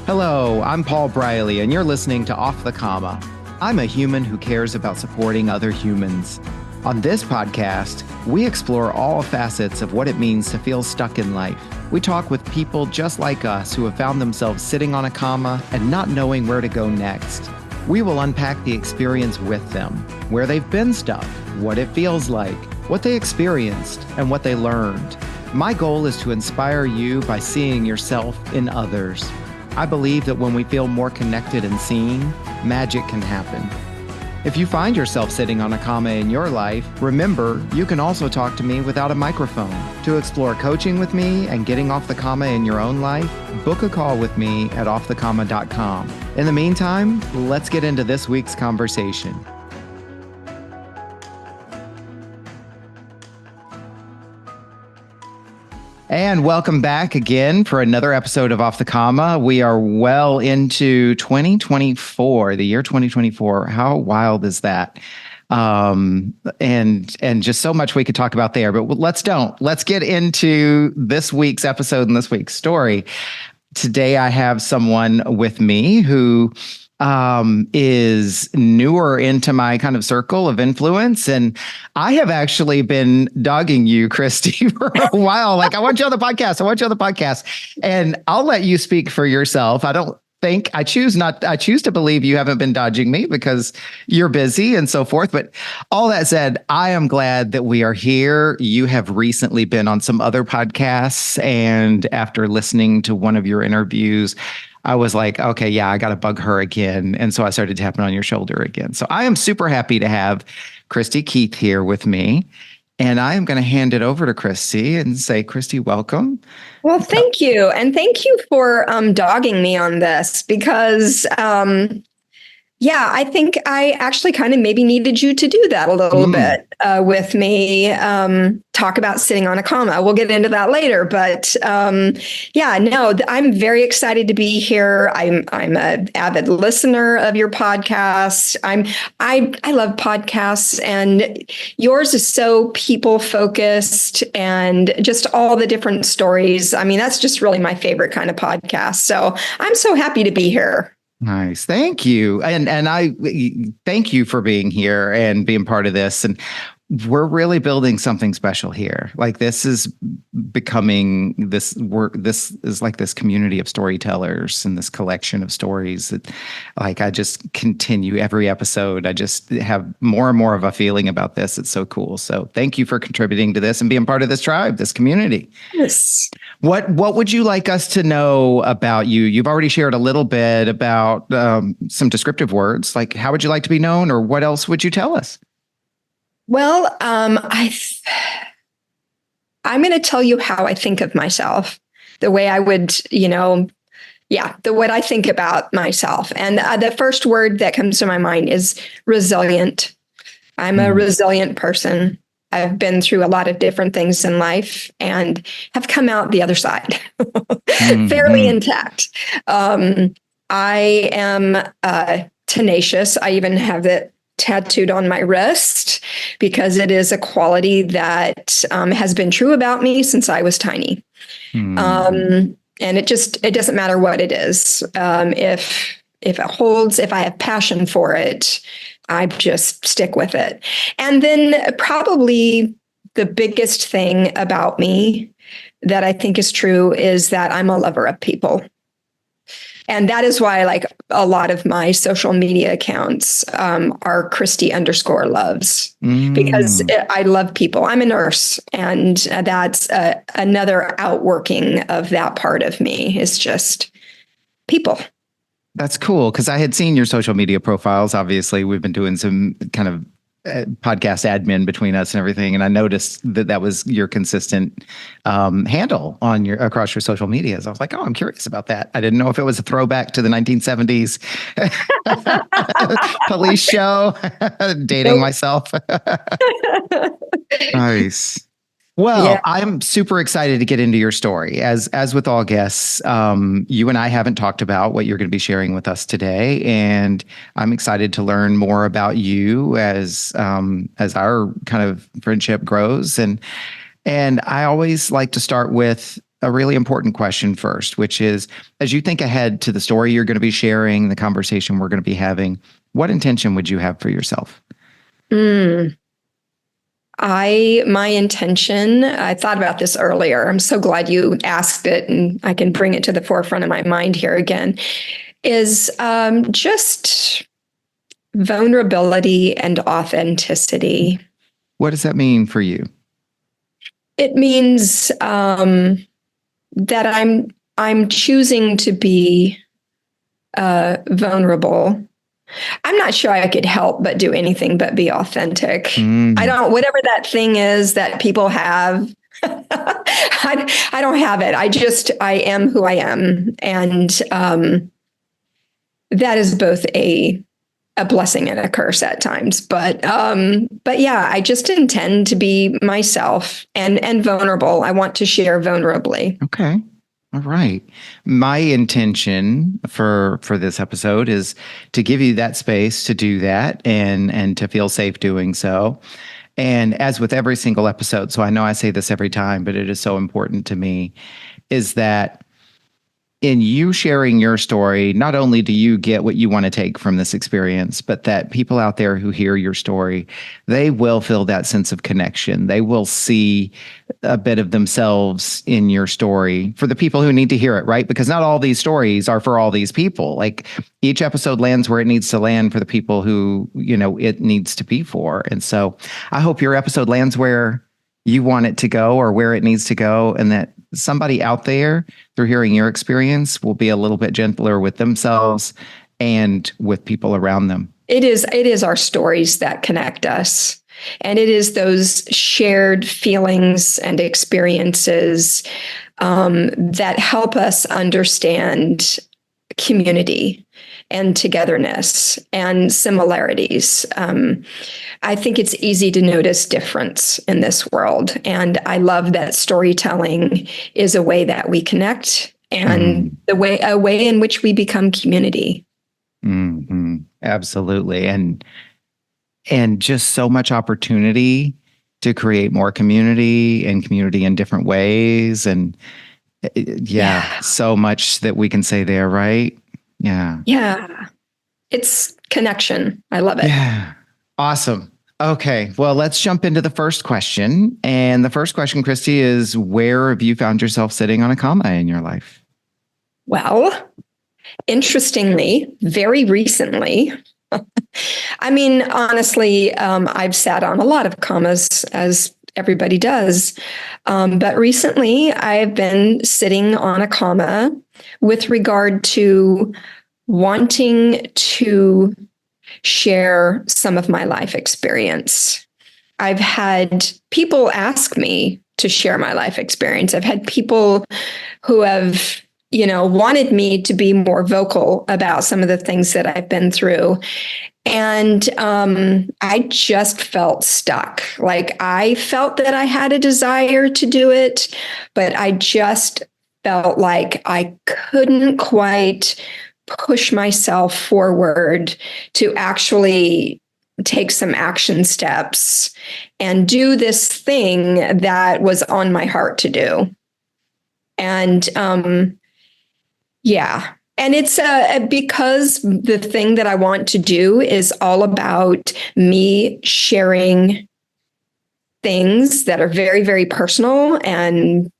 Hello, I'm Paul Briley, and you're listening to Off the Comma. I'm a human who cares about supporting other humans. On this podcast, we explore all facets of what it means to feel stuck in life. We talk with people just like us who have found themselves sitting on a comma and not knowing where to go next. We will unpack the experience with them, where they've been stuck, what it feels like, what they experienced, and what they learned. My goal is to inspire you by seeing yourself in others. I believe that when we feel more connected and seen, magic can happen. If you find yourself sitting on a comma in your life, remember, you can also talk to me without a microphone. To explore coaching with me and getting off the comma in your own life, book a call with me at offthecomma.com. In the meantime, let's get into this week's conversation. And welcome back again for another episode of Off the Comma. We are well into 2024, the year 2024. How wild is that? And just so much we could talk about there, but let's get into this week's episode and this week's story. Today, I have someone with me who is newer into my kind of circle of influence. And I have actually been dogging you, Kristy, for a while. Like, I want you on the podcast. And I'll let you speak for yourself. I choose to believe you haven't been dodging me because you're busy and so forth. But all that said, I am glad that we are here. You have recently been on some other podcasts. And after listening to one of your interviews, I was like, okay, yeah, I got to bug her again. And so I started tapping on your shoulder again. So I am super happy to have Kristy Keith here with me. And I am going to hand it over to Kristy and say, Kristy, welcome. Well, thank you. And thank you for dogging me on this because, I think I actually kind of maybe needed you to do that a little bit with me. Talk about sitting on a comma. We'll get into that later. But I'm very excited to be here. I'm an avid listener of your podcast. I love podcasts, and yours is so people focused and just all the different stories. I mean, that's just really my favorite kind of podcast. So I'm so happy to be here. Nice. Thank you. And I thank you for being here and being part of this. And we're really building something special here. Like, this is becoming this is like this community of storytellers and this collection of stories that, like, I just continue every episode. I just have more and more of a feeling about this. It's so cool. So thank you for contributing to this and being part of this tribe, this community. Yes. What would you like us to know about you? You've already shared a little bit about some descriptive words. Like, how would you like to be known, or what else would you tell us? Well, I'm going to tell you how I think of myself, the way I would, what I think about myself. And the first word that comes to my mind is resilient. I'm a resilient person. I've been through a lot of different things in life and have come out the other side fairly intact. I am tenacious. I even have it tattooed on my wrist because it is a quality that has been true about me since I was tiny. And it doesn't matter what it is. If it holds, if I have passion for it, I just stick with it. And then probably the biggest thing about me that I think is true is that I'm a lover of people. And that is why, like, a lot of my social media accounts are Kristy_loves, because I love people. I'm a nurse, and that's another outworking of that part of me, is just people. That's cool, because I had seen your social media profiles. Obviously, we've been doing some kind of podcast admin between us and everything, and I noticed that was your consistent handle on across your social medias. I was like, oh, I'm curious about that. I didn't know if it was a throwback to the 1970s police show. Dating myself. Nice. Well, yeah. I'm super excited to get into your story. As with all guests, you and I haven't talked about what you're going to be sharing with us today, and I'm excited to learn more about you as our kind of friendship grows. And I always like to start with a really important question first, which is, as you think ahead to the story you're going to be sharing, the conversation we're going to be having, what intention would you have for yourself? My intention, I thought about this earlier. I'm so glad you asked it, and I can bring it to the forefront of my mind here again, is just vulnerability and authenticity. What does that mean for you? It means that I'm choosing to be vulnerable. I'm not sure I could help but do anything but be authentic. Whatever that thing is that people have, I don't have it. I am who I am. And that is both a blessing and a curse at times. But yeah, I just intend to be myself and vulnerable. I want to share vulnerably. Okay. All right. My intention for this episode is to give you that space to do that and to feel safe doing so. And as with every single episode, so I know I say this every time, but it is so important to me, is that in you sharing your story, not only do you get what you want to take from this experience, but that people out there who hear your story, they will feel that sense of connection. They will see a bit of themselves in your story for the people who need to hear it, right? Because not all these stories are for all these people. Like each episode lands where it needs to land for the people who, it needs to be for. And so I hope your episode lands where you want it to go or where it needs to go, and that somebody out there, through hearing your experience, will be a little bit gentler with themselves and with people around them. It is our stories that connect us. And it is those shared feelings and experiences that help us understand community and togetherness and similarities. I think it's easy to notice difference in this world. And I love that storytelling is a way that we connect and a way in which we become community. Mm-hmm. Absolutely. And just so much opportunity to create more community and community in different ways. And so much that we can say there, right? Yeah. Yeah. It's connection. I love it. Yeah. Awesome. Okay. Well, let's jump into the first question. And the first question, Kristy, is where have you found yourself sitting on a comma in your life? Well, interestingly, very recently, I mean, honestly, I've sat on a lot of commas, as everybody does. But recently, I've been sitting on a comma with regard to wanting to share some of my life experience. I've had people ask me to share my life experience. I've had people who have, wanted me to be more vocal about some of the things that I've been through. And I just felt stuck. Like I felt that I had a desire to do it, but I just felt like I couldn't quite push myself forward to actually take some action steps and do this thing that was on my heart to do. And and it's because the thing that I want to do is all about me sharing things that are very, very personal. And,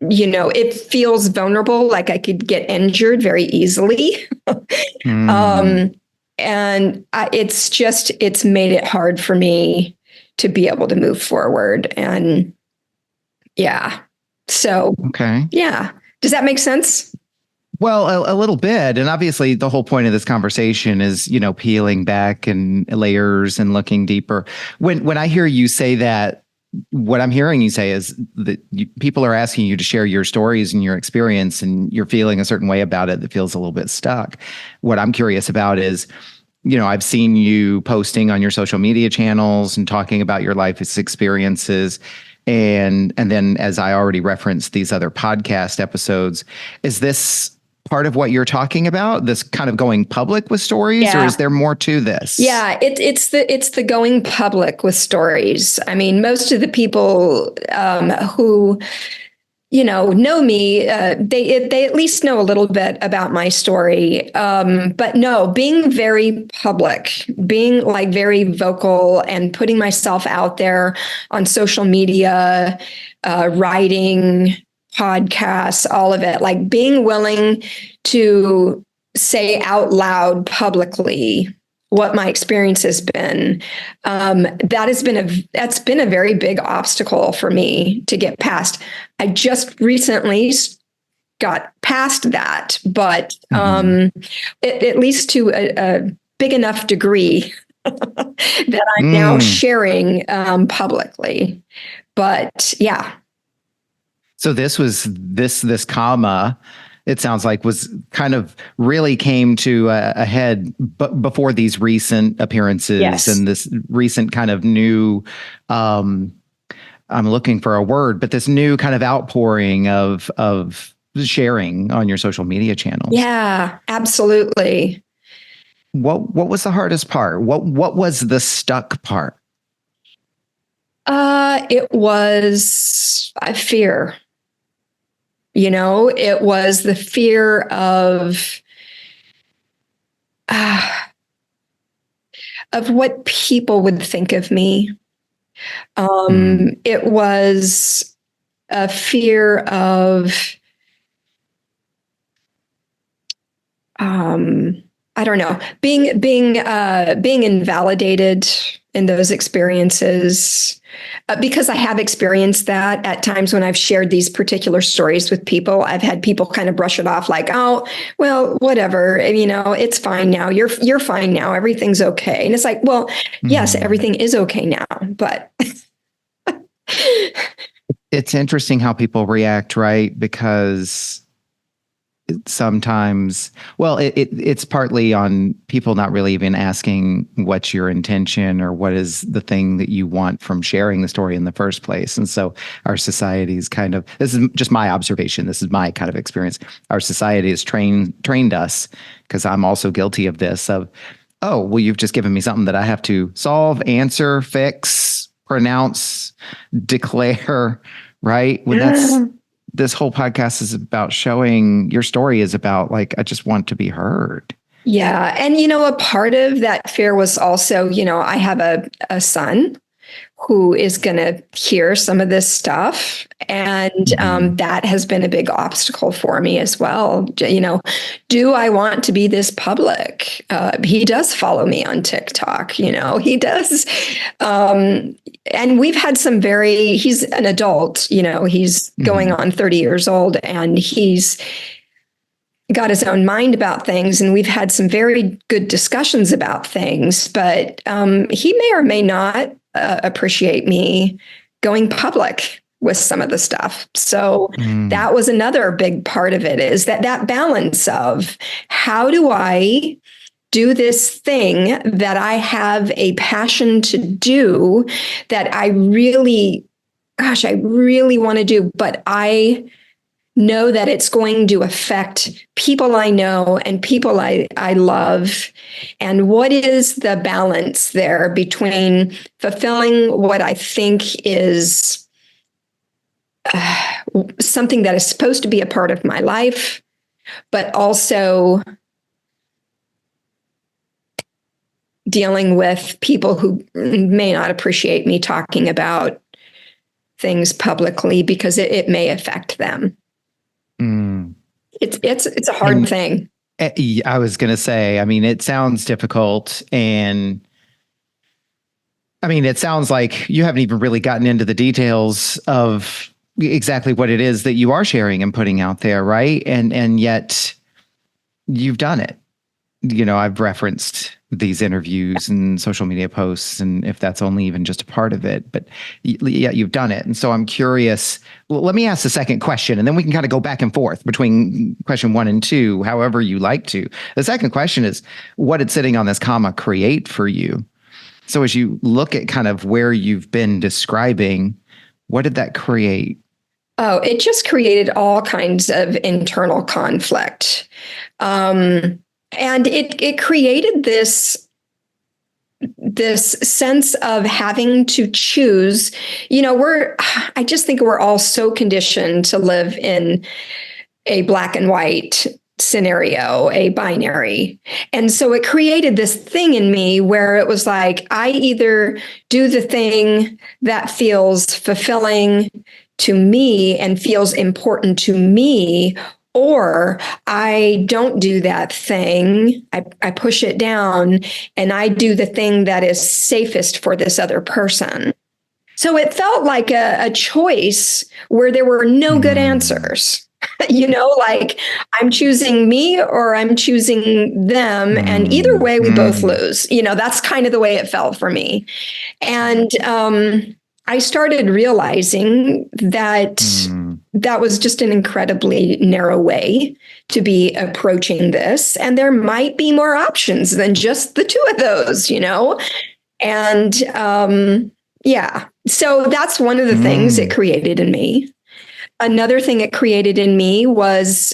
it feels vulnerable, like I could get injured very easily. And it's made it hard for me to be able to move forward. And Okay. Does that make sense? Well, a little bit. And obviously the whole point of this conversation is, peeling back and layers and looking deeper. When I hear you say that, what I'm hearing you say is that people are asking you to share your stories and your experience, and you're feeling a certain way about it that feels a little bit stuck. What I'm curious about is, I've seen you posting on your social media channels and talking about your life's experiences. And then, as I already referenced, these other podcast episodes, is this part of what you're talking about, this kind of going public with stories, or is there more to this? Yeah, it's the going public with stories. I mean, most of the people who know me, they at least know a little bit about my story. But no, being very public, being like very vocal and putting myself out there on social media, writing, podcasts, all of it, like being willing to say out loud publicly what my experience has been. That's been a very big obstacle for me to get past. I just recently got past that, but at least to a big enough degree that I'm now sharing publicly. But yeah. So this comma, it sounds like, was kind of really came to a head before these recent appearances. Yes. And this recent kind of new, I'm looking for a word, but this new kind of outpouring of sharing on your social media channels. Yeah, absolutely. What was the hardest part? What was the stuck part? It was fear. It was the fear of what people would think of me. It was a fear of, I don't know, being invalidated in those experiences, because I have experienced that at times when I've shared these particular stories with people. I've had people kind of brush it off like, oh, well, whatever, it's fine now. You're fine now. Everything's okay. And it's like, well, yes, everything is okay now, but it's interesting how people react, right? Because sometimes, well, it's partly on people not really even asking what's your intention or what is the thing that you want from sharing the story in the first place. And so our society's kind of, this is just my observation, this is my kind of experience, our society has trained us, because I'm also guilty of this, of, oh, well, you've just given me something that I have to solve, answer, fix, pronounce, declare, right? When this whole podcast is about showing, your story is about, like, I just want to be heard. Yeah. And, a part of that fear was also, I have a son who is going to hear some of this stuff. And that has been a big obstacle for me as well. Do I want to be this public? He does follow me on TikTok, he does. And we've had he's an adult, he's going on 30 years old, and he's got his own mind about things. And we've had some very good discussions about things, but he may or may not appreciate me going public with some of the stuff. So that was another big part of it, is that balance of, how do I do this thing that I have a passion to do, that I really want to do, but I know that it's going to affect people I know and people I love. And what is the balance there between fulfilling what I think is something that is supposed to be a part of my life, but also dealing with people who may not appreciate me talking about things publicly because it may affect them. It's a hard thing. I was going to say, it sounds difficult, and it sounds like you haven't even really gotten into the details of exactly what it is that you are sharing and putting out there, right? And yet you've done it. I've referenced these interviews and social media posts, and if that's only even just a part of it, but yeah, you've done it. And so I'm curious, let me ask the second question, and then we can kind of go back and forth between question 1 and 2, however you like to. The second question is, what did sitting on this comma create for you? So as you look at kind of where you've been describing, what did that create? Oh, it just created all kinds of internal conflict. And it created this this sense of having to choose. I just think we're all so conditioned to live in a black and white scenario, a binary. And so it created this thing in me where it was like, I either do the thing that feels fulfilling to me and feels important to me, or I don't do that thing. I push it down and I do the thing that is safest for this other person. So it felt like a choice where there were no good answers. Like I'm choosing me or I'm choosing them. And either way, we both lose. That's kind of the way it felt for me. And I started realizing that that was just an incredibly narrow way to be approaching this. And there might be more options than just the two of those, And so that's one of the things it created in me. Another thing it created in me was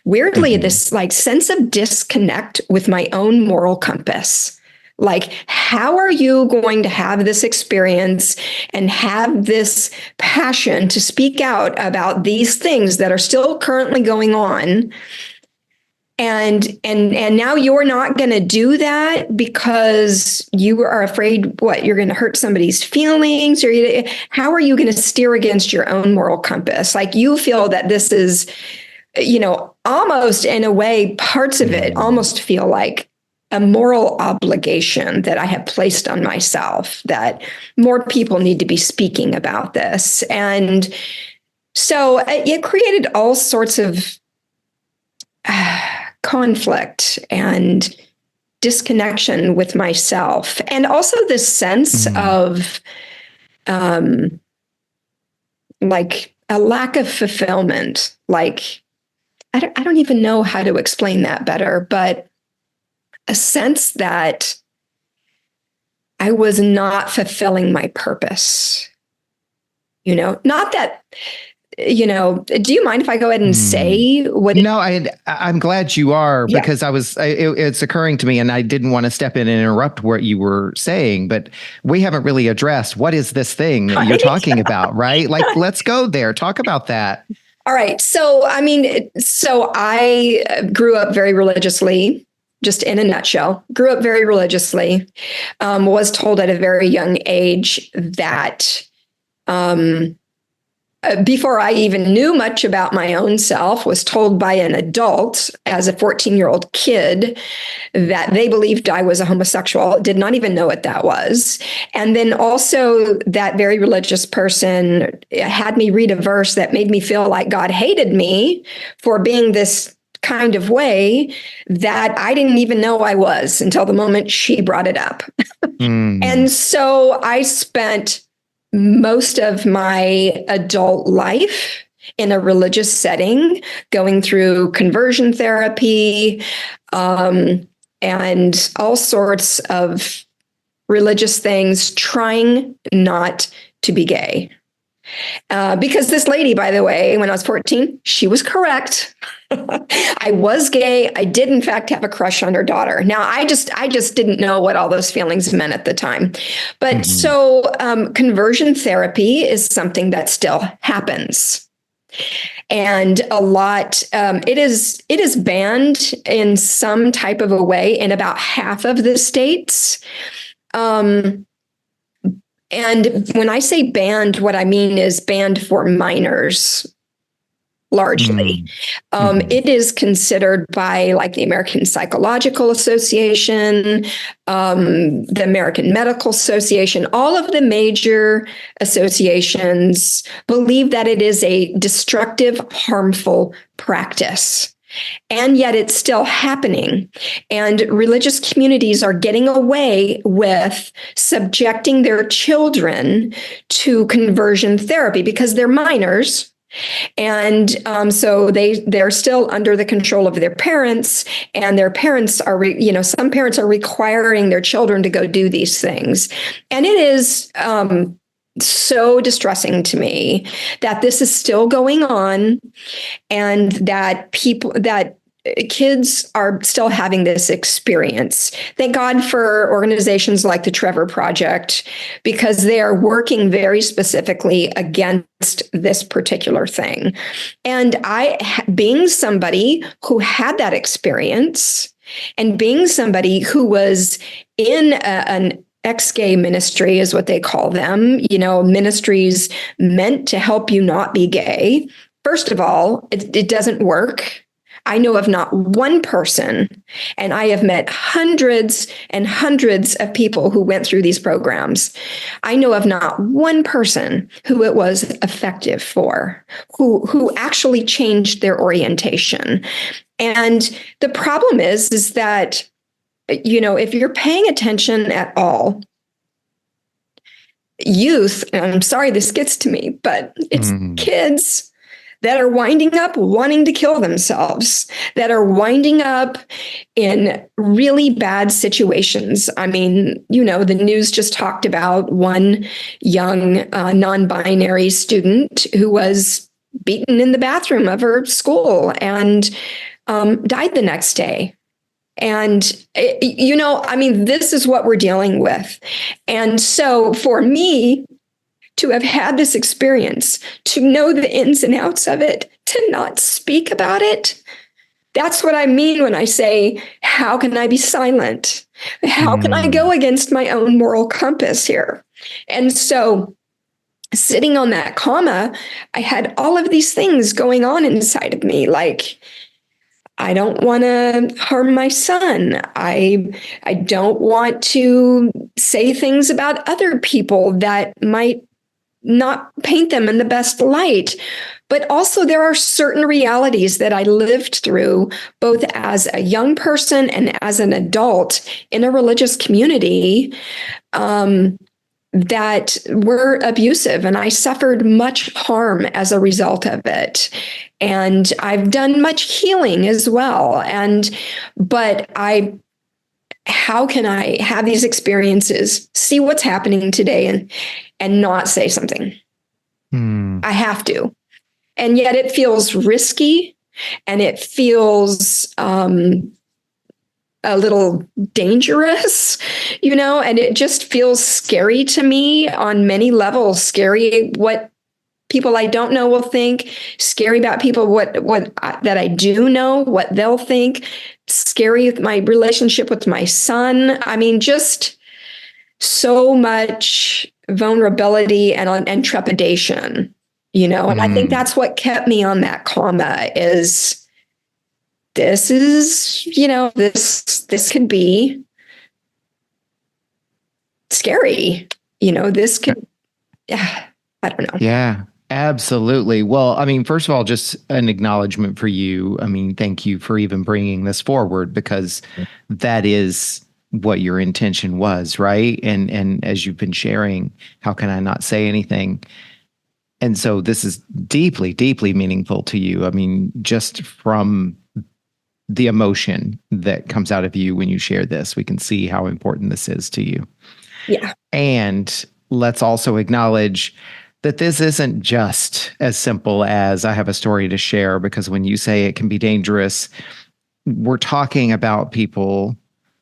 weirdly this like sense of disconnect with my own moral compass. Like, how are you going to have this experience and have this passion to speak out about these things that are still currently going on? And now you're not going to do that because you are afraid you're going to hurt somebody's feelings, or how are you going to steer against your own moral compass? Like you feel that this is, almost in a way, parts of it almost feel like a moral obligation that I have placed on myself, that more people need to be speaking about this. And so it created all sorts of conflict and disconnection with myself, and also this sense of like a lack of fulfillment. Like I don't even know how to explain that better, but a sense that I was not fulfilling my purpose. Not that, do you mind if I go ahead and say what? No, I'm glad you are, because it's occurring to me and I didn't want to step in and interrupt what you were saying, but we haven't really addressed what is this thing that you're talking about, right? Like, let's go there. Talk about that. All right. So, I grew up very religiously. Just in a nutshell, grew up very religiously, was told at a very young age that before I even knew much about my own self, was told by an adult as a 14-year-old kid that they believed I was a homosexual, did not even know what that was. And then also that very religious person had me read a verse that made me feel like God hated me for being this kind of way that I didn't even know I was until the moment she brought it up. And so I spent most of my adult life in a religious setting, going through conversion therapy, and all sorts of religious things, trying not to be gay. Because this lady, by the way, when I was 14, she was correct. I was gay. I did, in fact, have a crush on her daughter. Now, I just didn't know what all those feelings meant at the time. But so conversion therapy is something that still happens. And a lot, it is banned in some type of a way in about half of the states. And when I say banned, what I mean is banned for minors, largely. It is considered by like the American Psychological Association, the American Medical Association, all of the major associations believe that it is a destructive, harmful practice. And yet it's still happening. And religious communities are getting away with subjecting their children to conversion therapy because they're minors. And so they're still under the control of their parents, and their parents are, some parents are requiring their children to go do these things. And it is so distressing to me that this is still going on, and that kids are still having this experience. Thank God for organizations like the Trevor Project, because they are working very specifically against this particular thing. And being somebody who had that experience and being somebody who was in an ex-gay ministry is what they call them, ministries meant to help you not be gay. First of all, it doesn't work. I know of not one person, and I have met hundreds and hundreds of people who went through these programs. I know of not one person who it was effective for, who actually changed their orientation. And the problem is that, if you're paying attention at all, youth, and I'm sorry this gets to me, but it's kids that are winding up wanting to kill themselves, that are winding up in really bad situations. I mean, the news just talked about one young non-binary student who was beaten in the bathroom of her school and died the next day. And, this is what we're dealing with. And so for me, to have had this experience, to know the ins and outs of it, to not speak about it, that's what I mean when I say, how can I be silent? How can I go against my own moral compass here? And so sitting on that comma, I had all of these things going on inside of me, like, I don't want to harm my son. I don't want to say things about other people that might not paint them in the best light. But also there are certain realities that I lived through, both as a young person and as an adult in a religious community, that were abusive, and I suffered much harm as a result of it. And I've done much healing as well. But how can I have these experiences, see what's happening today, and not say something? I have to. And yet it feels risky, and it feels a little dangerous, and it just feels scary to me on many levels. Scary what people I don't know will think, scary about people that I do know, what they'll think, scary with my relationship with my son. I mean, just so much vulnerability and trepidation, and I think that's what kept me on that comma is, this is, this could be scary. This could, I don't know. Yeah, absolutely. Well, I mean, first of all, just an acknowledgement for you. I mean, thank you for even bringing this forward, because that is what your intention was, right? And as you've been sharing, how can I not say anything? And so this is deeply, deeply meaningful to you. I mean, just from the emotion that comes out of you when you share this, we can see how important this is to you. Yeah. And let's also acknowledge that this isn't just as simple as I have a story to share, because when you say it can be dangerous, we're talking about people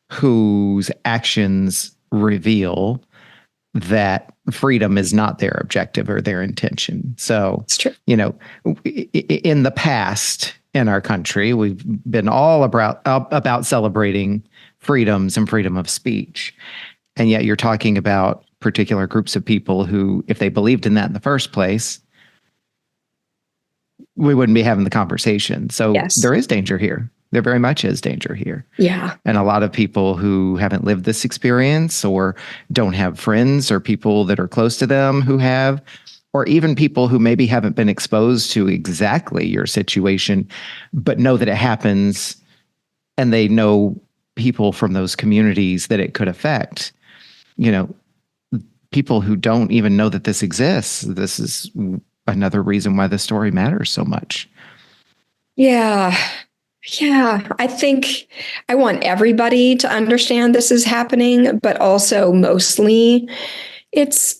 whose actions reveal that freedom is not their objective or their intention. So, it's true. In the past, in our country, we've been all about celebrating freedoms and freedom of speech. And yet you're talking about particular groups of people who, if they believed in that in the first place, we wouldn't be having the conversation. So There is danger here. There very much is danger here. Yeah. And a lot of people who haven't lived this experience, or don't have friends or people that are close to them who have, or even people who maybe haven't been exposed to exactly your situation, but know that it happens, and they know people from those communities that it could affect. People who don't even know that this exists. This is another reason why the story matters so much. Yeah. Yeah. I think I want everybody to understand this is happening, but also mostly it's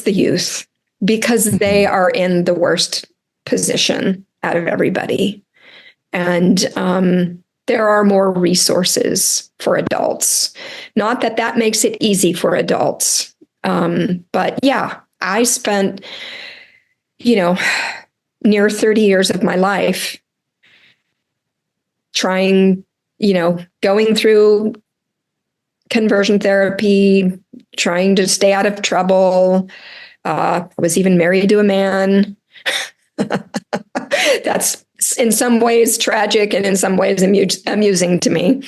the youth, because they are in the worst position out of everybody. And there are more resources for adults. Not that that makes it easy for adults. But yeah, I spent, near 30 years of my life trying, going through conversion therapy, trying to stay out of trouble. I was even married to a man. That's in some ways tragic and in some ways amusing to me.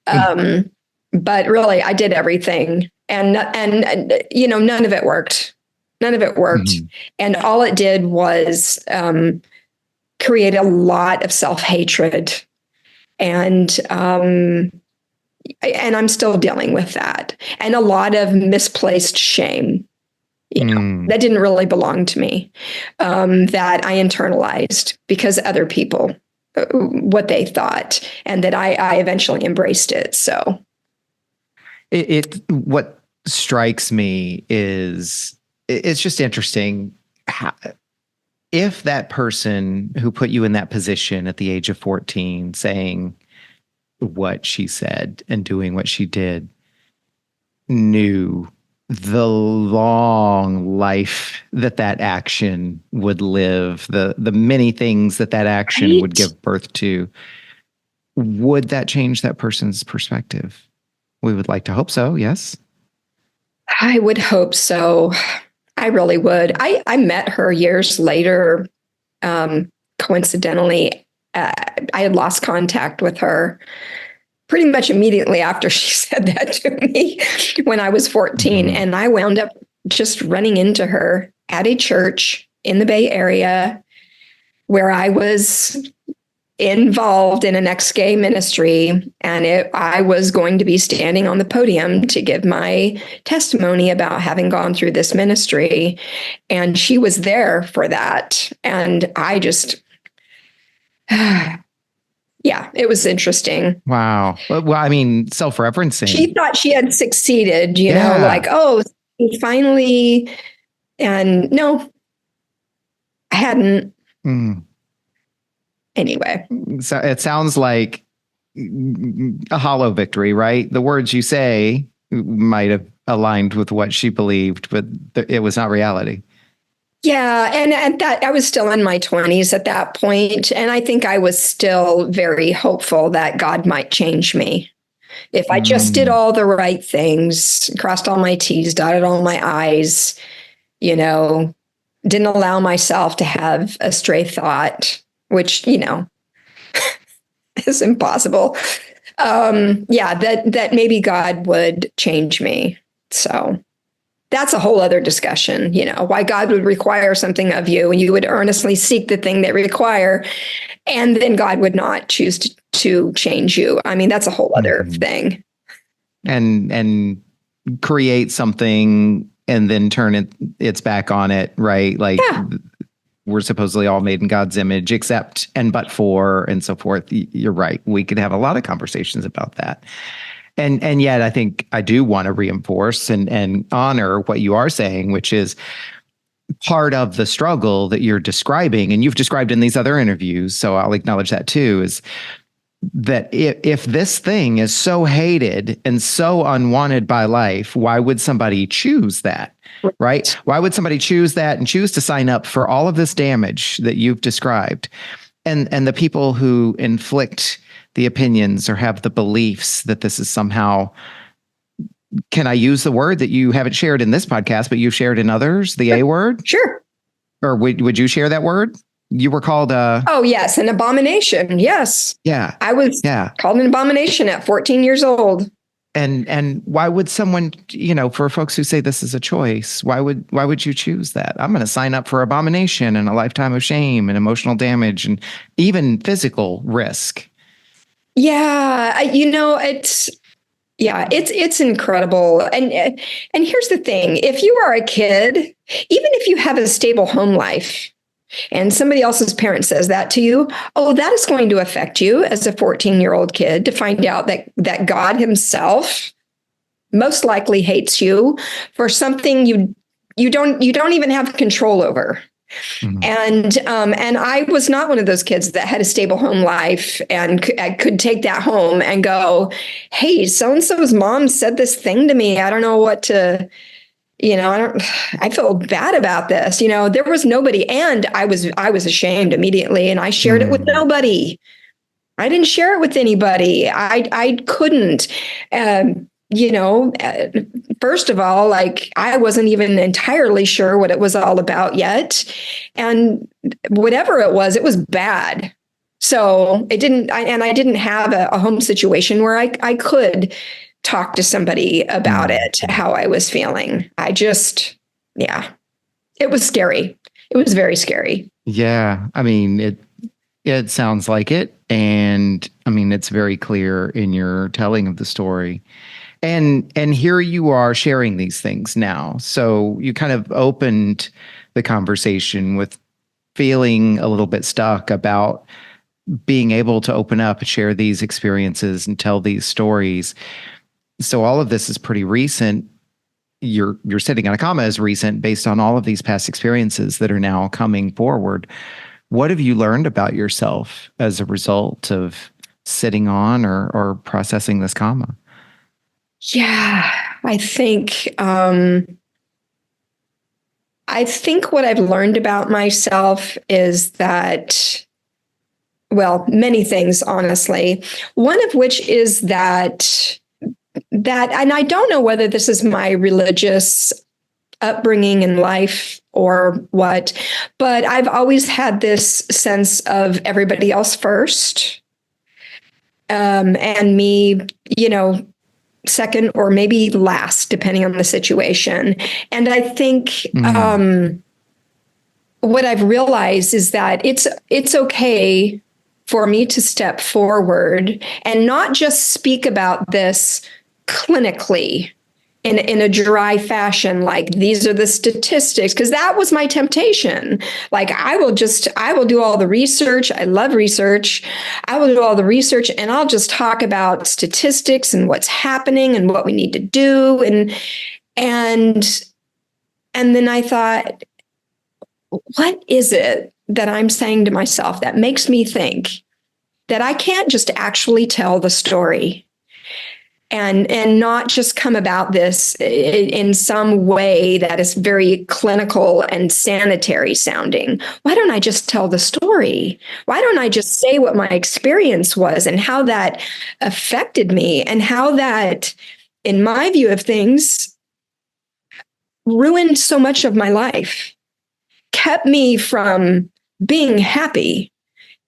But really, I did everything, and none of it worked. None of it worked, Mm-hmm. and all it did was create a lot of self-hatred, and I'm still dealing with that, and a lot of misplaced shame. That didn't really belong to me, that I internalized because other people, what they thought, and that I eventually embraced it. So what strikes me is it's just interesting if that person who put you in that position at the age of 14 saying what she said and doing what she did knew the long life that action would live, the many things that action would give birth to, would that change that person's perspective? We would like to hope so, yes? I would hope so. I really would. I met her years later, coincidentally. I had lost contact with her pretty much immediately after she said that to me when I was 14. Mm-hmm. And I wound up just running into her at a church in the Bay Area where I was involved in an ex-gay ministry. And I was going to be standing on the podium to give my testimony about having gone through this ministry. And she was there for that. And I just... yeah, it was interesting. Wow. Well, I mean, self-referencing. She thought she had succeeded, like, oh, finally. And no, I hadn't. Anyway. So it sounds like a hollow victory, right? The words you say might have aligned with what she believed, but it was not reality. Yeah. And that I was still in my 20s at that point. And I think I was still very hopeful that God might change me. If I just did all the right things, crossed all my T's, dotted all my I's, didn't allow myself to have a stray thought, which, is impossible. That maybe God would change me. So that's a whole other discussion, why God would require something of you and you would earnestly seek the thing they require. And then God would not choose to change you. I mean, that's a whole other thing. And create something and then turn its back on it, right? Like we're supposedly all made in God's image, except and but for and so forth. You're right. We could have a lot of conversations about that. And yet I think I do want to reinforce and honor what you are saying, which is part of the struggle that you're describing, and you've described in these other interviews, so I'll acknowledge that too, is that if this thing is so hated and so unwanted by life, why would somebody choose that, right? Why would somebody choose that and choose to sign up for all of this damage that you've described? And the people who inflict the opinions or have the beliefs that this is somehow, can I use the word that you haven't shared in this podcast, but you've shared in others, the A word? Sure. Or would you share that word? You were called oh, yes, an abomination. Yes. Yeah. I was called an abomination at 14 years old. And why would someone, for folks who say this is a choice, why would you choose that? I'm going to sign up for abomination and a lifetime of shame and emotional damage and even physical risk. Yeah, it's incredible. And here's the thing. If you are a kid, even if you have a stable home life and somebody else's parent says that to you, that is going to affect you as a 14-year-old kid to find out that God himself most likely hates you for something you don't even have control over. Mhm. And I was not one of those kids that had a stable home life and could take that home and go, hey, so and so's mom said this thing to me. I don't know what to, I feel bad about this. There was nobody, and I was ashamed immediately, and I shared it with Mm. nobody. I didn't share it with anybody. I couldn't. First of all, like, I wasn't even entirely sure what it was all about yet. And whatever it was bad. So it didn't, I didn't have a home situation where I could talk to somebody about it, how I was feeling. Yeah, it was scary. It was very scary. Yeah. I mean, it sounds like it. And I mean, it's very clear in your telling of the story. And here you are sharing these things now. So you kind of opened the conversation with feeling a little bit stuck about being able to open up and share these experiences and tell these stories. So all of this is pretty recent. You're sitting on a comma as recent based on all of these past experiences that are now coming forward. What have you learned about yourself as a result of sitting on or processing this comma? Yeah, I think what I've learned about myself is that, well, many things, honestly. One of which is that, and I don't know whether this is my religious upbringing in life or what, but I've always had this sense of everybody else first, and me, second or maybe last, depending on the situation. And I think what I've realized is that it's okay for me to step forward and not just speak about this clinically in a dry fashion, like these are the statistics, because that was my temptation. Like, I will do all the research. I love research. I will do all the research, and I'll just talk about statistics and what's happening and what we need to do. And then I thought, what is it that I'm saying to myself that makes me think that I can't just actually tell the story and not just come about this in some way that is very clinical and sanitary sounding? Why don't I just tell the story? Why don't I just say what my experience was and how that affected me, and how that, in my view of things, ruined so much of my life, kept me from being happy,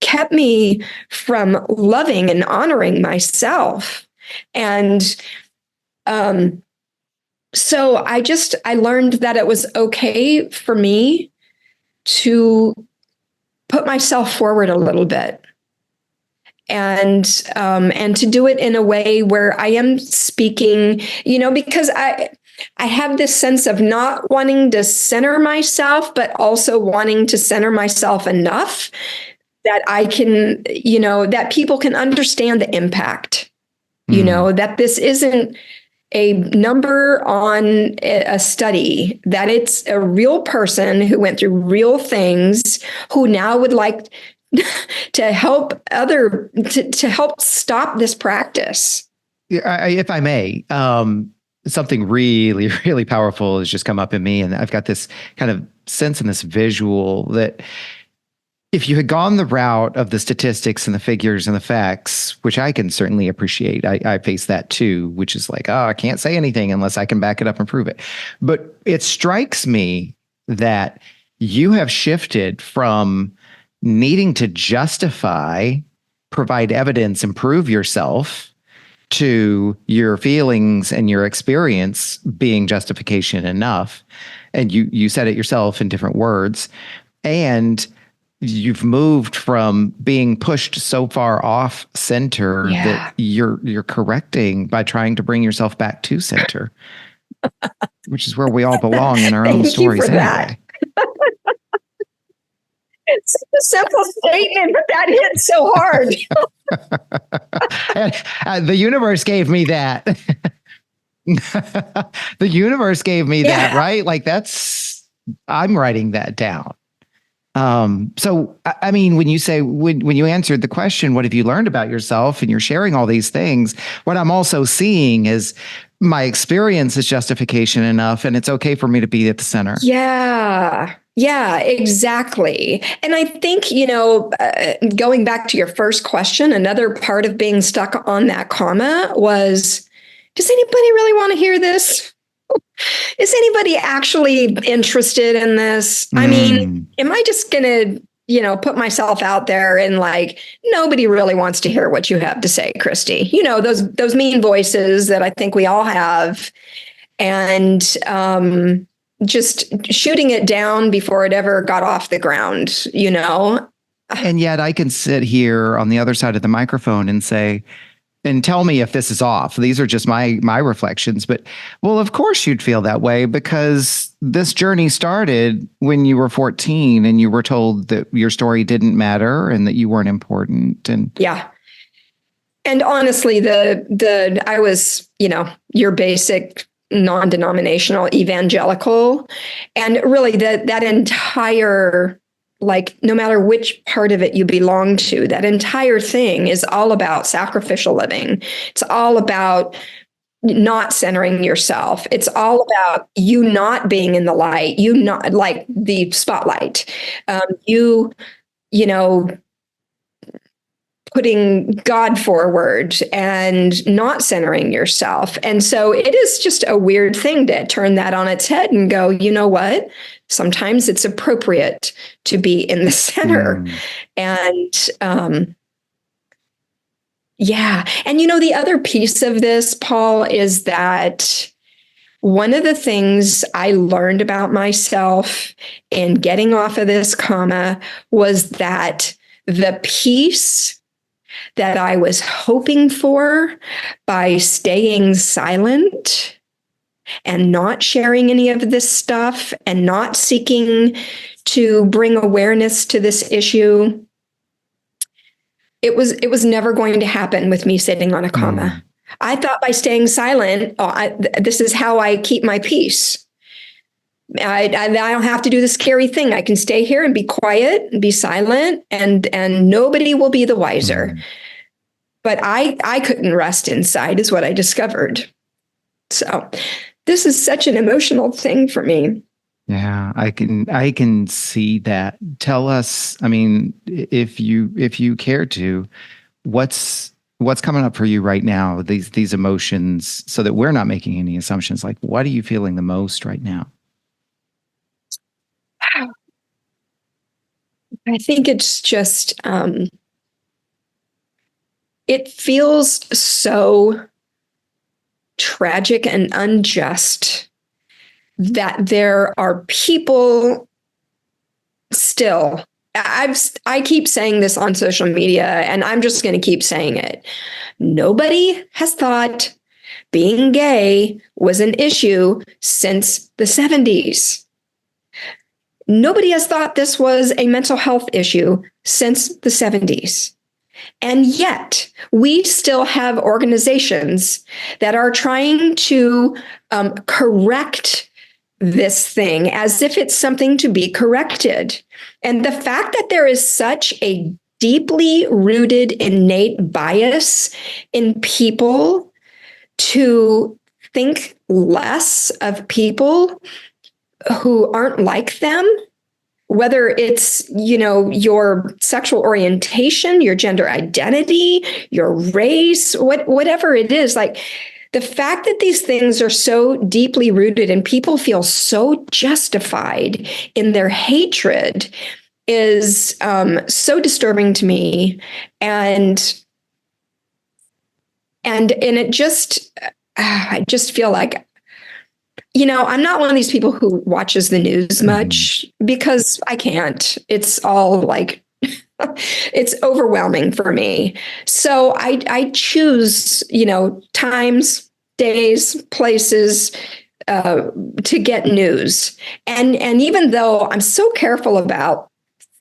kept me from loving and honoring myself. And so I learned that it was okay for me to put myself forward a little bit, and to do it in a way where I am speaking, because I have this sense of not wanting to center myself, but also wanting to center myself enough that I can, that people can understand the impact. That this isn't a number on a study, that it's a real person who went through real things, who now would like to help to help stop this practice. If I may, something really, really powerful has just come up in me. And I've got this kind of sense and this visual that if you had gone the route of the statistics and the figures and the facts, which I can certainly appreciate, I face that too, which is like, oh, I can't say anything unless I can back it up and prove it. But it strikes me that you have shifted from needing to justify, provide evidence, and prove yourself, to your feelings and your experience being justification enough. And you said it yourself in different words. And you've moved from being pushed so far off center that you're correcting by trying to bring yourself back to center, which is where we all belong in our own stories anyway. It's a simple statement, but that hits so hard. And, the universe gave me that. The universe gave me that, right? Like I'm writing that down. So, I mean, when you say, when you answered the question, what have you learned about yourself? And you're sharing all these things, what I'm also seeing is my experience is justification enough, and it's okay for me to be at the center. Yeah. Yeah, exactly. And I think, going back to your first question, another part of being stuck on that comma was, does anybody really want to hear this? Is anybody actually interested in this? I mean, Mm. am I just going to, put myself out there and like, nobody really wants to hear what you have to say, Kristy? Those mean voices that I think we all have. And just shooting it down before it ever got off the ground. And yet I can sit here on the other side of the microphone and say, and tell me if this is off. These are just my reflections, but well, of course you'd feel that way because this journey started when you were 14 and you were told that your story didn't matter and that you weren't important. And yeah. And honestly, I was, your basic non-denominational evangelical, and really that entire, like, no matter which part of it you belong to, that entire thing is all about sacrificial living. It's all about not centering yourself. It's all about you not being in the light, you not like the spotlight. You know, putting God forward and not centering yourself. And so it is just a weird thing to turn that on its head and go, you know what? Sometimes it's appropriate to be in the center. And yeah. And the other piece of this, Paul, is that one of the things I learned about myself in getting off of this comma was that the peace that I was hoping for by staying silent and not sharing any of this stuff and not seeking to bring awareness to this issue, it was never going to happen with me sitting on a comma. I thought by staying silent, this is how I keep my peace. I don't have to do the scary thing. I can stay here and be quiet and be silent, and nobody will be the wiser. But I couldn't rest inside, is what I discovered. So this is such an emotional thing for me. Yeah, I can see that. Tell us, I mean, if you care to, what's coming up for you right now, these emotions, so that we're not making any assumptions. Like, what are you feeling the most right now? I think it's just, it feels so tragic and unjust that there are people still. I keep saying this on social media, and I'm just going to keep saying it. Nobody has thought being gay was an issue since the 70s. Nobody has thought this was a mental health issue since the 70s. And yet, we still have organizations that are trying to correct this thing as if it's something to be corrected. And the fact that there is such a deeply rooted innate bias in people to think less of people who aren't like them, whether it's, your sexual orientation, your gender identity, your race, whatever it is, like the fact that these things are so deeply rooted and people feel so justified in their hatred is so disturbing to me. And it just, I just feel like, I'm not one of these people who watches the news much because I can't. It's all like, it's overwhelming for me. So I choose, times, days, places to get news. And even though I'm so careful about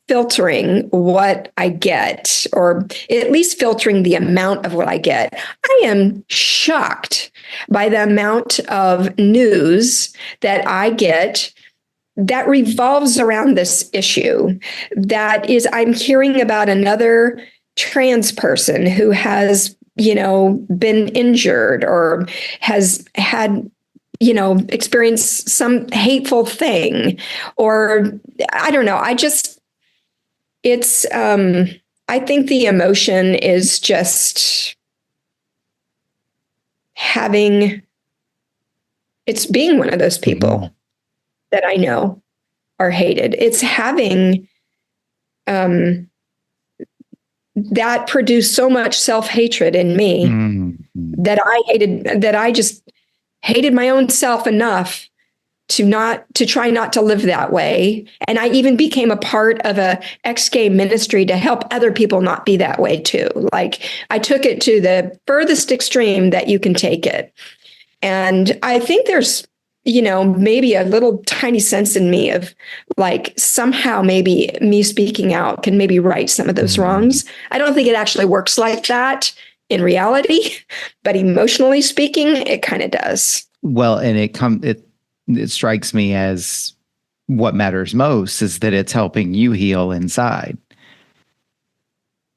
filtering what I get, or at least filtering the amount of what I get, I am shocked by the amount of news that I get that revolves around this issue. That is, I'm hearing about another trans person who has, been injured or has had, experienced some hateful thing, or I don't know. I think the emotion is just it's being one of those people that I know are hated. It's having that produced so much self-hatred in me that I just hated my own self enough to try not to live that way. And I even became a part of a ex-gay ministry to help other people not be that way too. Like, I took it to the furthest extreme that you can take it. And I think there's, maybe a little tiny sense in me of like, somehow maybe me speaking out can maybe right some of those wrongs. I don't think it actually works like that in reality, but emotionally speaking, it kind of does. Well, and it strikes me as what matters most is that it's helping you heal inside,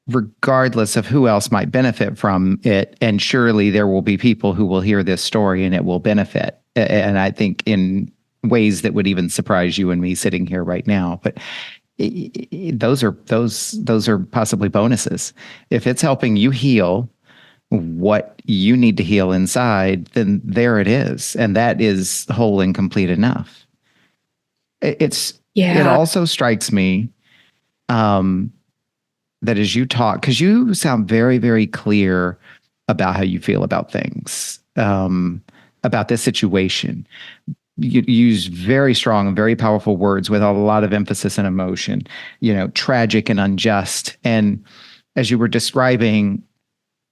regardless of who else might benefit from it. And surely there will be people who will hear this story and it will benefit. And I think in ways that would even surprise you and me sitting here right now. But those are possibly bonuses. If it's helping you heal what you need to heal inside, then there it is. And that is whole and complete enough. It also strikes me that as you talk, because you sound very, very clear about how you feel about things, about this situation. You use very strong and very powerful words with a lot of emphasis and emotion, tragic and unjust. And as you were describing,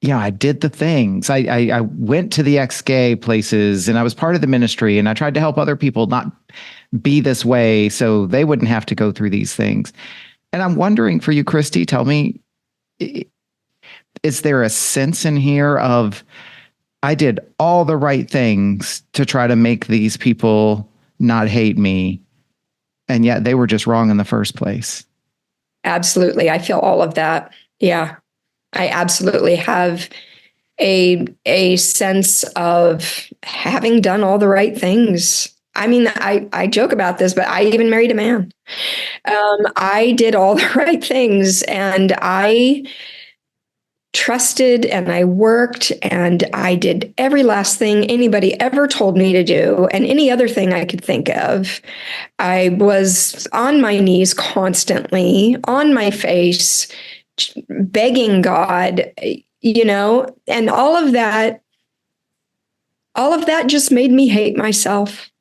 I did the things. I went to the ex-gay places and I was part of the ministry and I tried to help other people not be this way so they wouldn't have to go through these things. And I'm wondering for you, Kristy, tell me, is there a sense in here of, I did all the right things to try to make these people not hate me, and yet they were just wrong in the first place? Absolutely. I feel all of that. Yeah. I absolutely have a sense of having done all the right things. I mean, I joke about this, but I even married a man. I did all the right things, and I trusted and I worked and I did every last thing anybody ever told me to do and any other thing I could think of. I was on my knees constantly, on my face, begging God, and all of that just made me hate myself.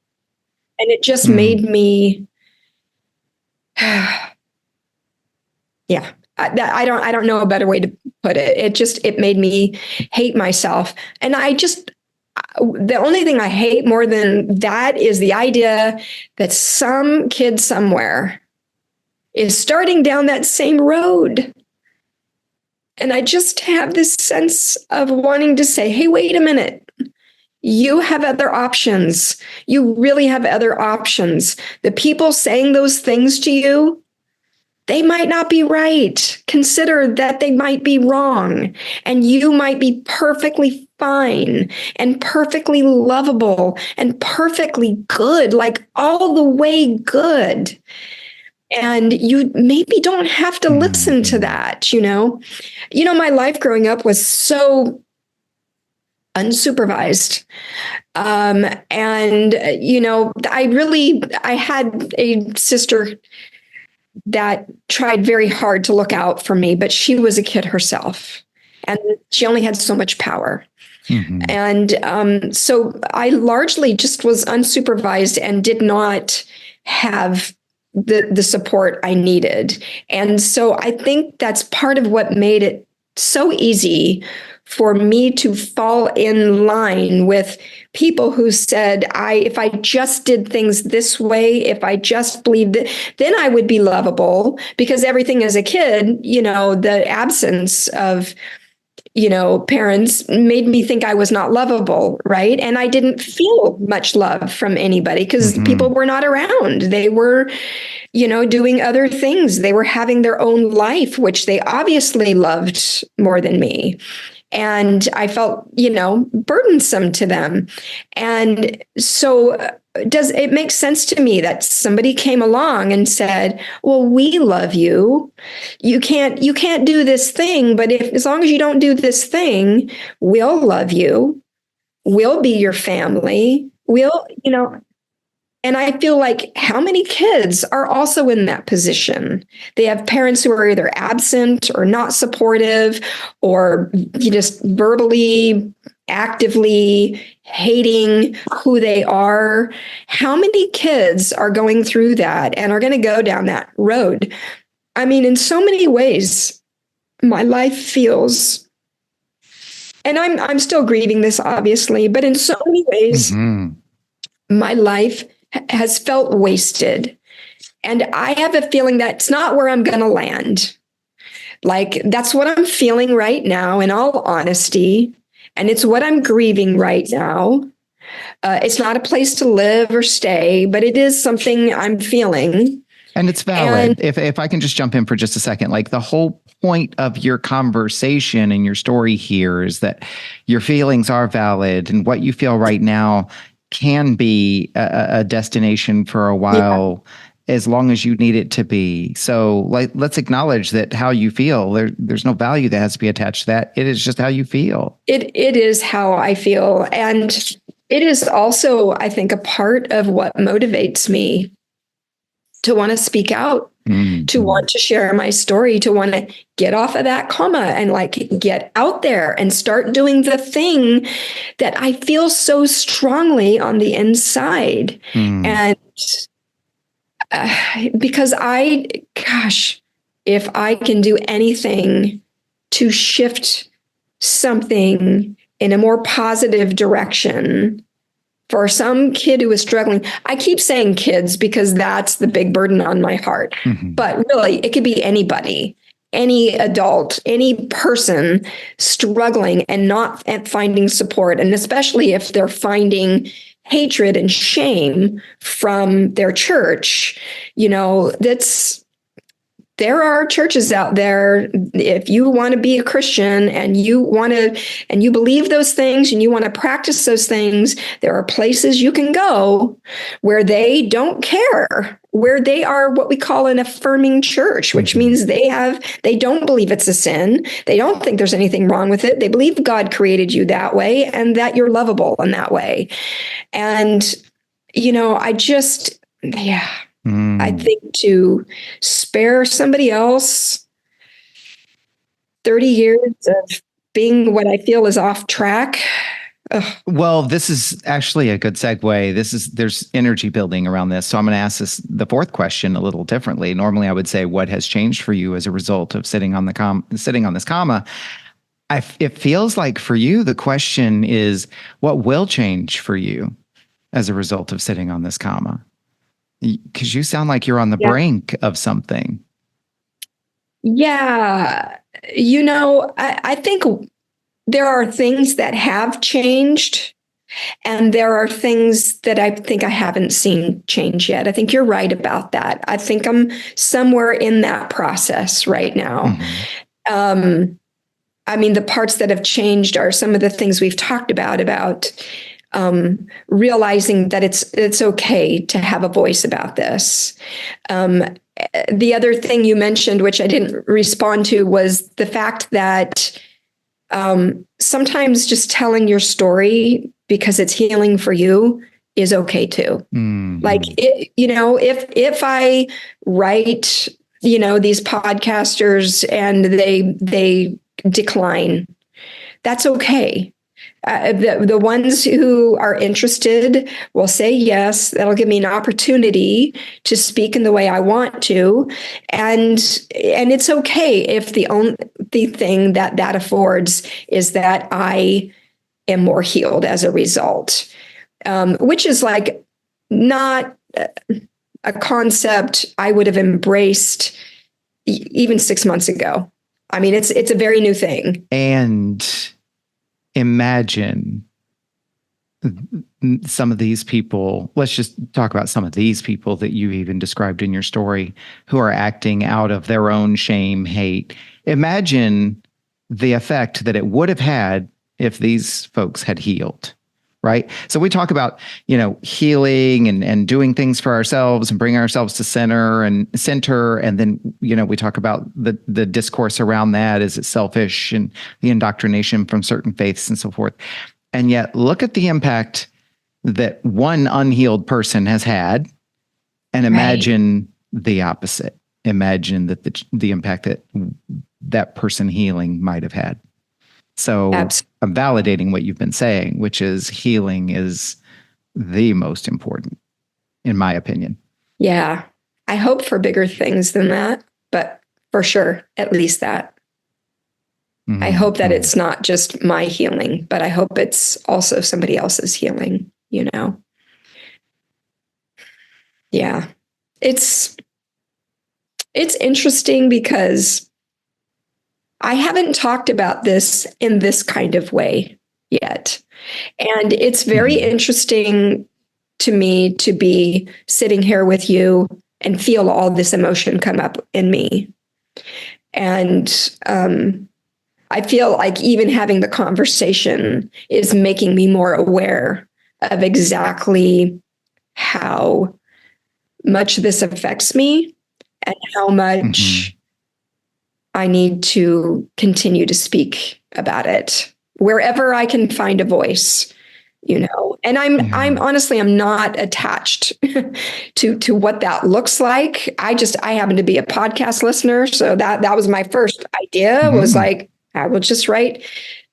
And it just made me, yeah. I don't know a better way to put it. It made me hate myself. And the only thing I hate more than that is the idea that some kid somewhere is starting down that same road. And I just have this sense of wanting to say, hey, wait a minute. You have other options. You really have other options. The people saying those things to you, they might not be right. Consider that they might be wrong, and you might be perfectly fine and perfectly lovable and perfectly good, like all the way good. And you maybe don't have to listen to that, my life growing up was so unsupervised. I had a sister that tried very hard to look out for me, but she was a kid herself and she only had so much power. And so I largely just was unsupervised and did not have the support I needed. And so I think that's part of what made it so easy for me to fall in line with people who said, if I just did things this way, if I just believed it, then I would be lovable. Because everything as a kid, the absence of, parents made me think I was not lovable, right? And I didn't feel much love from anybody because people were not around. They were, doing other things. They were having their own life, which they obviously loved more than me. And I felt, burdensome to them. And so does it make sense to me that somebody came along and said, well, we love you. You can't do this thing, but as long as you don't do this thing, we'll love you. We'll be your family. And I feel like how many kids are also in that position? They have parents who are either absent or not supportive, or just verbally, actively hating who they are. How many kids are going through that and are going to go down that road? I mean, in so many ways, my life feels, and I'm still grieving this, obviously, but in so many ways, my life has felt wasted. And I have a feeling that's not where I'm going to land. Like, that's what I'm feeling right now, in all honesty. And it's what I'm grieving right now. It's not a place to live or stay, but it is something I'm feeling. And it's valid. If I can just jump in for just a second, like, the whole point of your conversation and your story here is that your feelings are valid, and what you feel right now can be a destination for a while, as long as you need it to be. So, like, let's acknowledge that how you feel, there's no value that has to be attached to that. It is just how you feel. It is how I feel. And it is also, I think, a part of what motivates me to want to speak out, to want to share my story, to want to get off of that coma and get out there and start doing the thing that I feel so strongly on the inside. And because if I can do anything to shift something in a more positive direction for some kid who is struggling. I keep saying kids because that's the big burden on my heart. But really, it could be anybody, any adult, any person struggling and not finding support. And especially if they're finding hatred and shame from their church, there are churches out there. If you want to be a Christian and you believe those things and you want to practice those things, there are places you can go where they don't care, where they are what we call an affirming church, which means they don't believe it's a sin. They don't think there's anything wrong with it. They believe God created you that way and that you're lovable in that way. And, I think to spare somebody else 30 years of being what I feel is off track. Well, this is actually a good segue. There's energy building around this. So I'm going to ask the fourth question a little differently. Normally I would say, what has changed for you as a result of sitting on this comma? It feels like for you, the question is, what will change for you as a result of sitting on this comma? Because you sound like you're on the brink of something. Yeah. I think there are things that have changed, and there are things that I think I haven't seen change yet. I think you're right about that. I think I'm somewhere in that process right now. I mean, the parts that have changed are some of the things we've talked about realizing that it's okay to have a voice about this. The other thing you mentioned, which I didn't respond to, was the fact that sometimes just telling your story because it's healing for you is okay too. Like, if I write, these podcasters and they decline, that's okay. The ones who are interested will say yes. That'll give me an opportunity to speak in the way I want to, and it's okay if the only thing that affords is that I am more healed as a result, which is like not a concept I would have embraced even 6 months ago. I mean, it's a very new thing. And imagine some of these people, let's just talk about some of these people that you even described in your story who are acting out of their own shame, hate. Imagine the effect that it would have had if these folks had healed, right? So we talk about, healing and doing things for ourselves and bring ourselves to center. And then, we talk about the discourse around that. Is it selfish and the indoctrination from certain faiths and so forth? And yet look at the impact that one unhealed person has had, and imagine the opposite. Imagine that the impact that person healing might have had. So I'm validating what you've been saying, which is healing is the most important, in my opinion. Yeah. I hope for bigger things than that, but for sure, at least that. Mm-hmm. I hope that it's not just my healing, but I hope it's also somebody else's healing, Yeah. It's interesting because I haven't talked about this in this kind of way yet. And it's very interesting to me to be sitting here with you and feel all this emotion come up in me. And I feel like even having the conversation is making me more aware of exactly how much this affects me and how much I need to continue to speak about it wherever I can find a voice, and I'm honestly, I'm not attached to what that looks like. I happen to be a podcast listener. So that was my first idea, was like, I will just write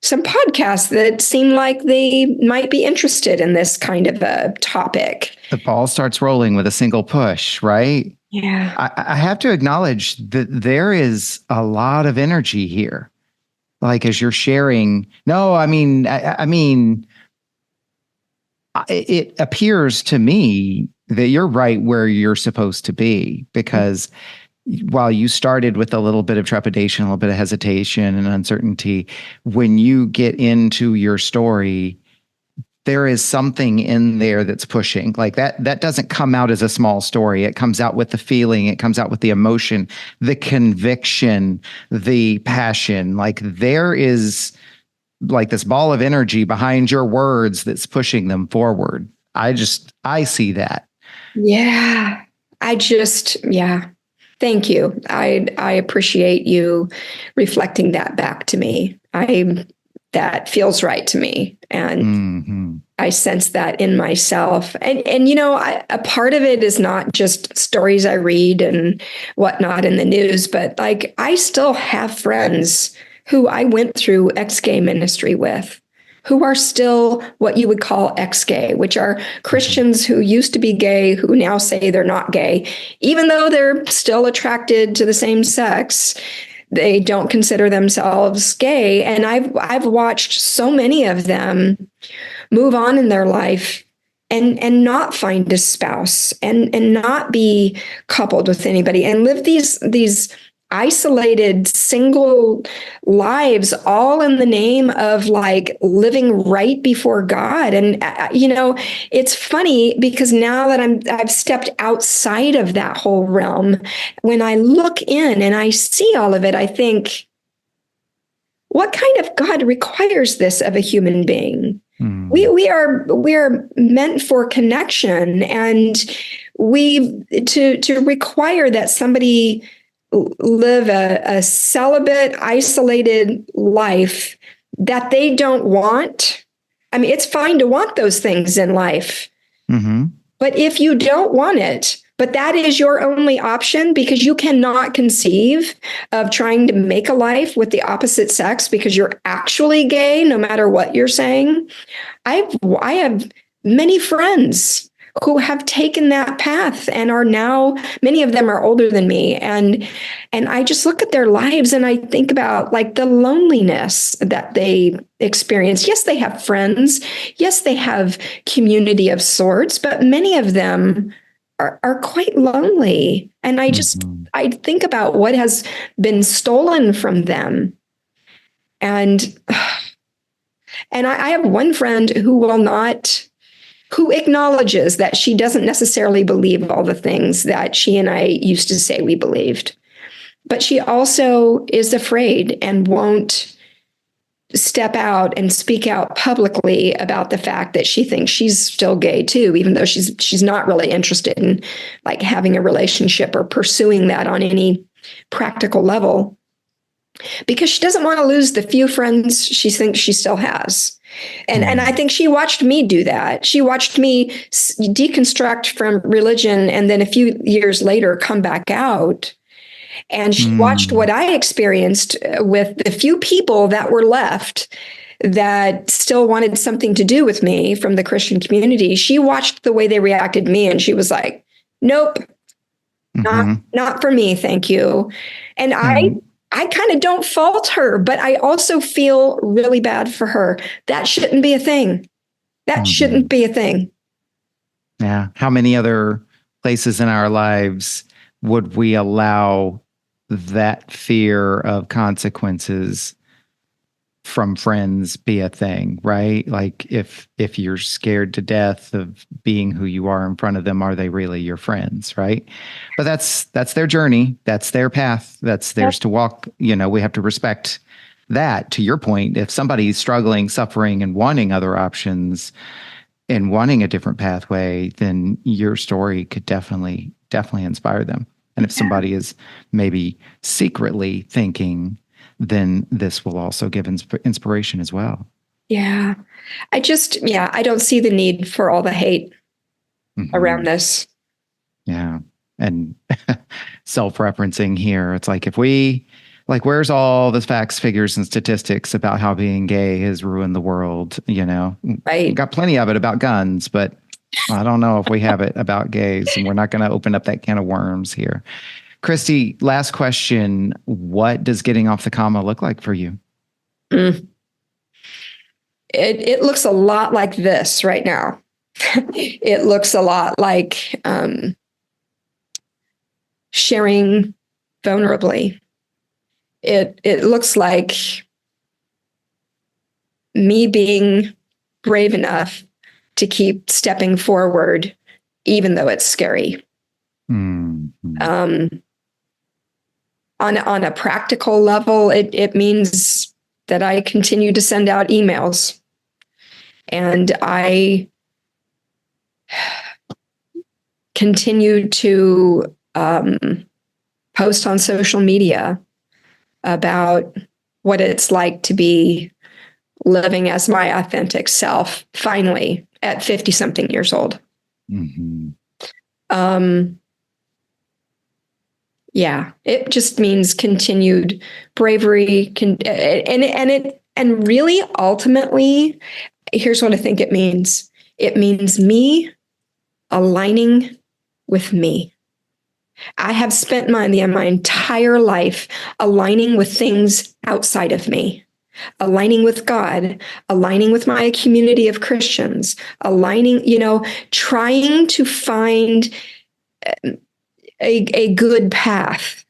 some podcasts that seem like they might be interested in this kind of a topic. The ball starts rolling with a single push, right? Yeah. I have to acknowledge that there is a lot of energy here. Like, as you're sharing, it appears to me that you're right where you're supposed to be, because while you started with a little bit of trepidation, a little bit of hesitation and uncertainty, when you get into your story, there is something in there that's pushing. Like that doesn't come out as a small story. It comes out with the feeling, it comes out with the emotion, the conviction, the passion. Like, there is like this ball of energy behind your words that's pushing them forward. I see that. Yeah. Thank you. I appreciate you reflecting that back to me. That feels right to me. And I sense that in myself. And a part of it is not just stories I read and whatnot in the news, but like, I still have friends who I went through ex-gay ministry with, who are still what you would call ex-gay, which are Christians who used to be gay, who now say they're not gay, even though they're still attracted to the same sex. They don't consider themselves gay. And I've watched so many of them move on in their life and not find a spouse and not be coupled with anybody and live these isolated single lives, all in the name of like living right before God. And it's funny because now that I've stepped outside of that whole realm, when I look in and I see all of it, I think, what kind of God requires this of a human being? We are meant for connection, and to require that somebody live a celibate, isolated life that they don't want. I mean, it's fine to want those things in life, but if you don't want it, but that is your only option because you cannot conceive of trying to make a life with the opposite sex because you're actually gay, no matter what you're saying. I have many friends who have taken that path and are now, many of them are older than me. And I just look at their lives and I think about like the loneliness that they experience. Yes, they have friends. Yes, they have community of sorts, but many of them are quite lonely. And I think about what has been stolen from them. And I have one friend who acknowledges that she doesn't necessarily believe all the things that she and I used to say we believed. But she also is afraid and won't step out and speak out publicly about the fact that she thinks she's still gay too, even though she's not really interested in like having a relationship or pursuing that on any practical level, because she doesn't want to lose the few friends she thinks she still has. And I think she watched me do that. She watched me deconstruct from religion and then a few years later come back out. And she watched what I experienced with the few people that were left that still wanted something to do with me from the Christian community. She watched the way they reacted to me and she was like, nope, not for me. Thank you. And I kind of don't fault her, but I also feel really bad for her. That shouldn't be a thing. That shouldn't be a thing. Yeah. How many other places in our lives would we allow that fear of consequences from friends be a thing, right? Like if you're scared to death of being who you are in front of them, are they really your friends, right? But that's their journey. That's their path. That's theirs to walk. You know, we have to respect that. To your point, if somebody's struggling, suffering, and wanting other options and wanting a different pathway, then your story could definitely inspire them. And if somebody is maybe secretly thinking, then this will also give inspiration as well. Yeah. I don't see the need for all the hate around this. Yeah. And self-referencing here, it's like where's all the facts, figures, and statistics about how being gay has ruined the world, you know? Right. We've got plenty of it about guns, but I don't know if we have it about gays, and we're not going to open up that can of worms here. Kristy, last question. What does getting off the comma look like for you? It looks a lot like this right now. It looks a lot like sharing vulnerably. It looks like me being brave enough to keep stepping forward, even though it's scary. On a practical level, it means that I continue to send out emails and I continue to post on social media about what it's like to be living as my authentic self, finally, at 50 something years old. Yeah, it just means continued bravery. And really, ultimately, here's what I think it means. It means me aligning with me. I have spent my entire life aligning with things outside of me, aligning with God, aligning with my community of Christians, trying to find a good path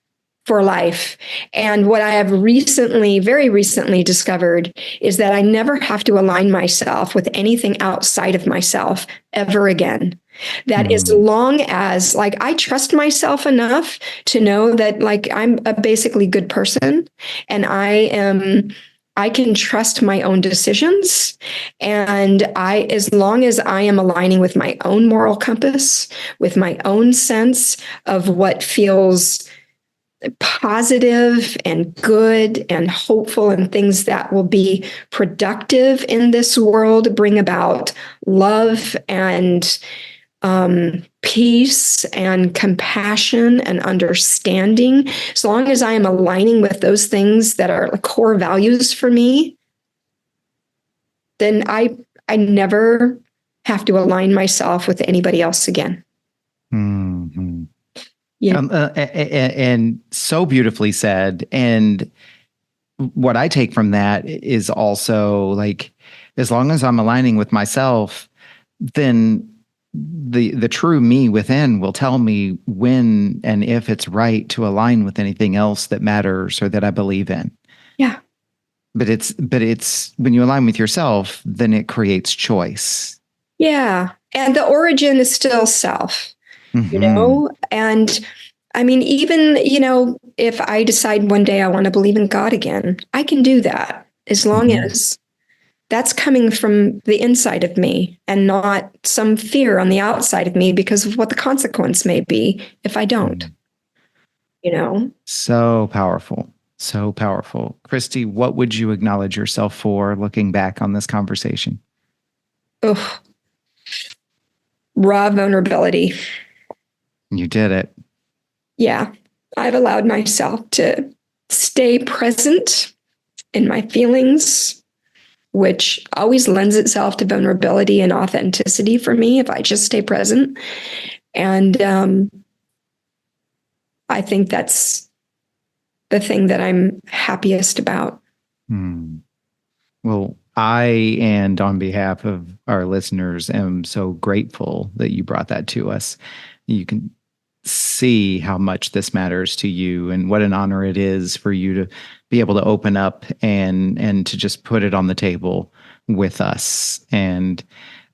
for life. And what I have very recently discovered is that I never have to align myself with anything outside of myself ever again. That as long as I trust myself enough to know that I'm a basically good person and I can trust my own decisions. And as long as I am aligning with my own moral compass, with my own sense of what feels positive and good and hopeful and things that will be productive in this world, bring about love and peace and compassion and understanding, as long as I am aligning with those things that are core values for me, then I never have to align myself with anybody else again. Yeah. And so beautifully said. And what I take from that is also as long as I'm aligning with myself, then the true me within will tell me when and if it's right to align with anything else that matters or that I believe in. Yeah. But it's when you align with yourself, then it creates choice. Yeah. And the origin is still self, Mm-hmm. and I mean, even, if I decide one day I want to believe in God again, I can do that as long Mm-hmm. as that's coming from the inside of me and not some fear on the outside of me because of what the consequence may be if I don't, you know? So powerful. So powerful. Kristy, what would you acknowledge yourself for looking back on this conversation? Ugh, raw vulnerability. You did it. Yeah. I've allowed myself to stay present in my feelings, which always lends itself to vulnerability and authenticity for me if I just stay present. And I think that's the thing that I'm happiest about. Well, I, and on behalf of our listeners, am so grateful that you brought that to us. You can see how much this matters to you and what an honor it is for you to be able to open up and to just put it on the table with us. And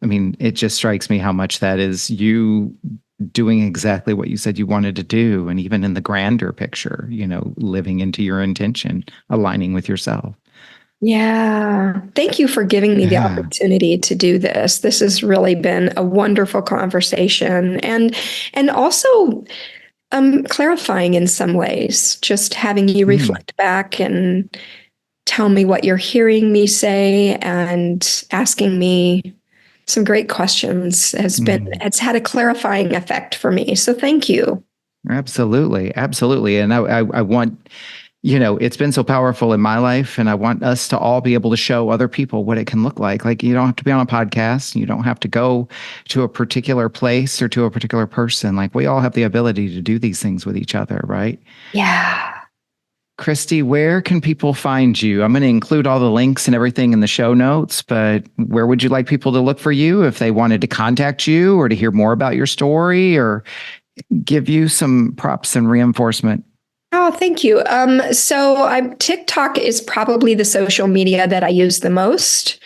I mean, it just strikes me how much that is you doing exactly what you said you wanted to do. And even in the grander picture, living into your intention, aligning with yourself. Yeah. Thank you for giving me the Yeah. opportunity to do this. This has really been a wonderful conversation and also clarifying in some ways, just having you reflect back and tell me what you're hearing me say and asking me some great questions it's had a clarifying effect for me. So thank you. Absolutely. Absolutely. And I want, it's been so powerful in my life, and I want us to all be able to show other people what it can look like. Like, you don't have to be on a podcast. You don't have to go to a particular place or to a particular person. Like, we all have the ability to do these things with each other, right? Yeah. Kristy, where can people find you? I'm going to include all the links and everything in the show notes, but where would you like people to look for you if they wanted to contact you or to hear more about your story or give you some props and reinforcement? Oh, thank you. TikTok is probably the social media that I use the most.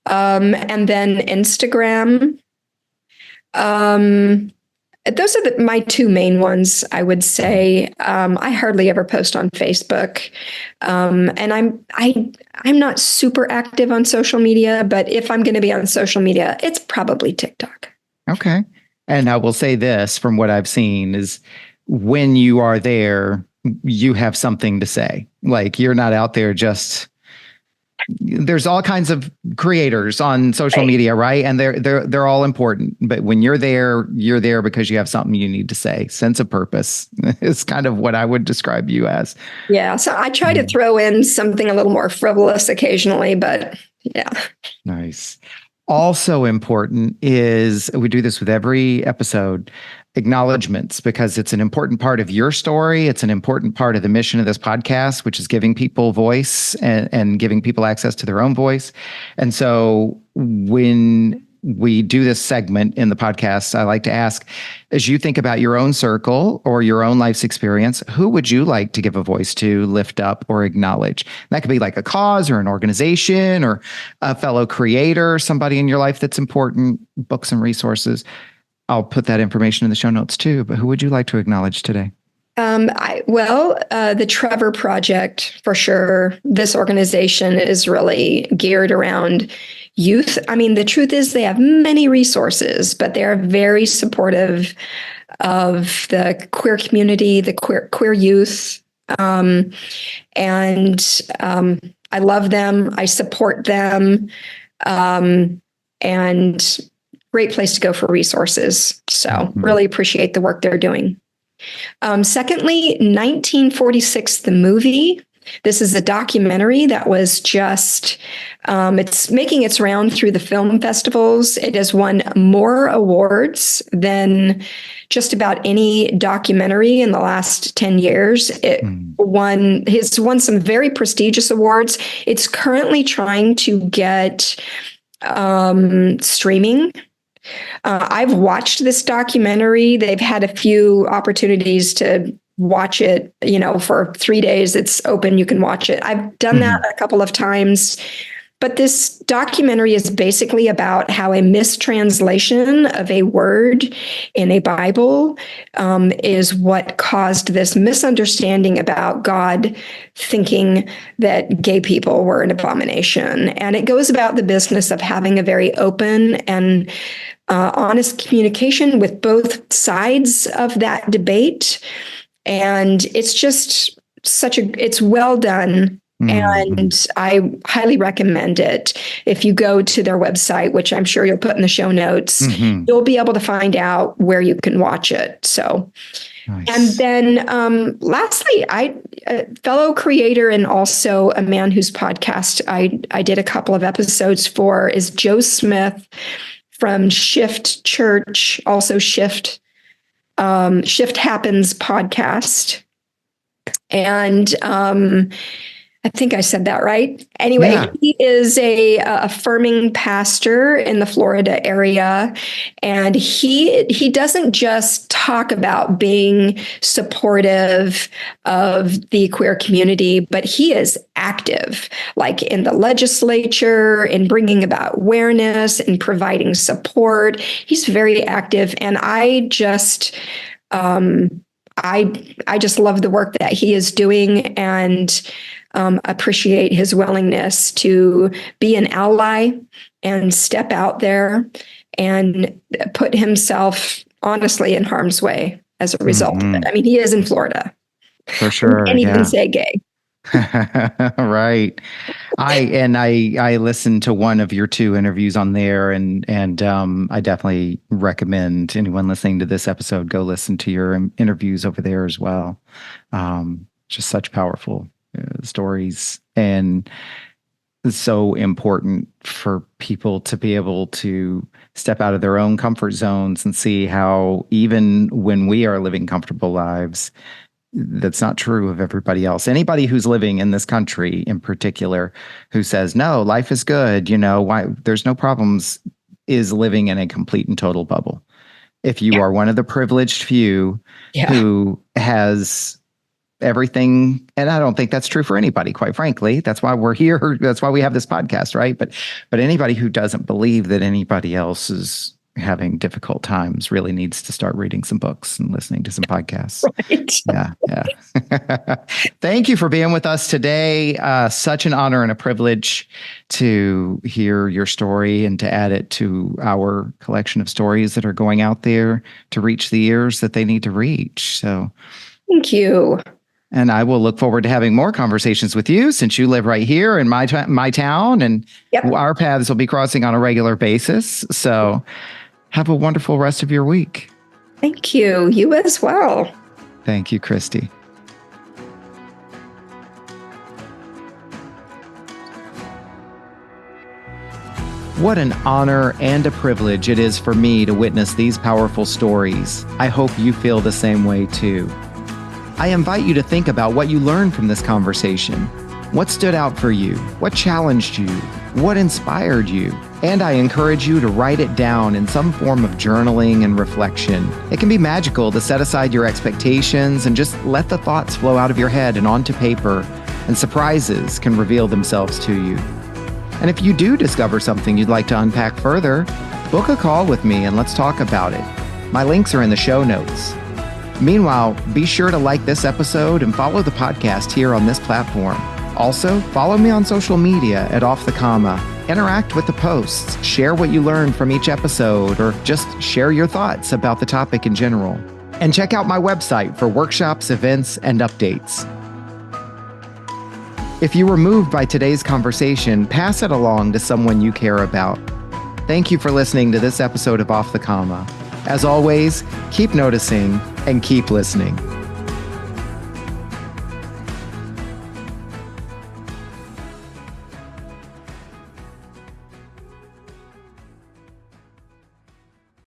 And then Instagram. Those are my two main ones, I would say. I hardly ever post on Facebook, and I'm not super active on social media. But if I'm going to be on social media, it's probably TikTok. Okay. And I will say this from what I've seen is when you are there, you have something to say. Like, you're not out there just, there's all kinds of creators on social media, right? And they're all important. But when you're there because you have something you need to say. Sense of purpose is kind of what I would describe you as. Yeah. So I try to throw in something a little more frivolous occasionally, but yeah. Nice. Also important is, we do this with every episode, acknowledgments, because it's an important part of your story. It's an important part of the mission of this podcast, which is giving people voice and giving people access to their own voice. And so when we do this segment in the podcast, I like to ask, as you think about your own circle or your own life's experience, who would you like to give a voice to, lift up, or acknowledge? That could be like a cause or an organization or a fellow creator, somebody in your life that's important, books and resources. I'll put that information in the show notes too, but who would you like to acknowledge today? The Trevor Project, for sure. This organization is really geared around youth. I mean, the truth is they have many resources, but they are very supportive of the queer community, the queer youth. I love them. I support them. And great place to go for resources. So really appreciate the work they're doing. Secondly, 1946, the movie. This is a documentary that was just, it's making its round through the film festivals. It has won more awards than just about any documentary in the last 10 years. It's won some very prestigious awards. It's currently trying to get streaming. I've watched this documentary. They've had a few opportunities to watch it, for 3 days. It's open. You can watch it. I've done that a couple of times. But this documentary is basically about how a mistranslation of a word in a Bible is what caused this misunderstanding about God thinking that gay people were an abomination. And it goes about the business of having a very open and honest communication with both sides of that debate. And it's just it's well done. And I highly recommend it. If you go to their website, which I'm sure you'll put in the show notes, you'll be able to find out where you can watch it. So, nice. And then lastly, a fellow creator and also a man whose podcast I did a couple of episodes for is Joe Smith from Shift Church, also Shift Happens podcast. And I think I said that right. Anyway, yeah. He is a affirming pastor in the Florida area, and he doesn't just talk about being supportive of the queer community, but he is active, like in the legislature, in bringing about awareness and providing support. He's very active, and I just love the work that he is doing, and appreciate his willingness to be an ally and step out there and put himself honestly in harm's way as a result of it. I mean, he is in Florida. For sure. And even say gay. Right. I listened to one of your 2 interviews on there, and I definitely recommend anyone listening to this episode go listen to your interviews over there as well. Just such powerful stories, and it's so important for people to be able to step out of their own comfort zones and see how even when we are living comfortable lives, that's not true of everybody else. Anybody who's living in this country in particular who says, no, life is good, why there's no problems, is living in a complete and total bubble. If you are one of the privileged few who has everything, and I don't think that's true for anybody, quite frankly. That's why we're here. That's why we have this podcast, right? But anybody who doesn't believe that anybody else is having difficult times really needs to start reading some books and listening to some podcasts. Right. Yeah. Thank you for being with us today. Such an honor and a privilege to hear your story and to add it to our collection of stories that are going out there to reach the ears that they need to reach. So thank you. And I will look forward to having more conversations with you since you live right here in my town, and our paths will be crossing on a regular basis. So have a wonderful rest of your week. Thank you. You as well. Thank you, Kristy. What an honor and a privilege it is for me to witness these powerful stories. I hope you feel the same way too. I invite you to think about what you learned from this conversation. What stood out for you? What challenged you? What inspired you? And I encourage you to write it down in some form of journaling and reflection. It can be magical to set aside your expectations and just let the thoughts flow out of your head and onto paper, and surprises can reveal themselves to you. And if you do discover something you'd like to unpack further, book a call with me and let's talk about it. My links are in the show notes. Meanwhile, be sure to like this episode and follow the podcast here on this platform. Also, follow me on social media at Off the Comma. Interact with the posts, share what you learned from each episode, or just share your thoughts about the topic in general. And check out my website for workshops, events, and updates. If you were moved by today's conversation, pass it along to someone you care about. Thank you for listening to this episode of Off the Comma. As always, keep noticing and keep listening.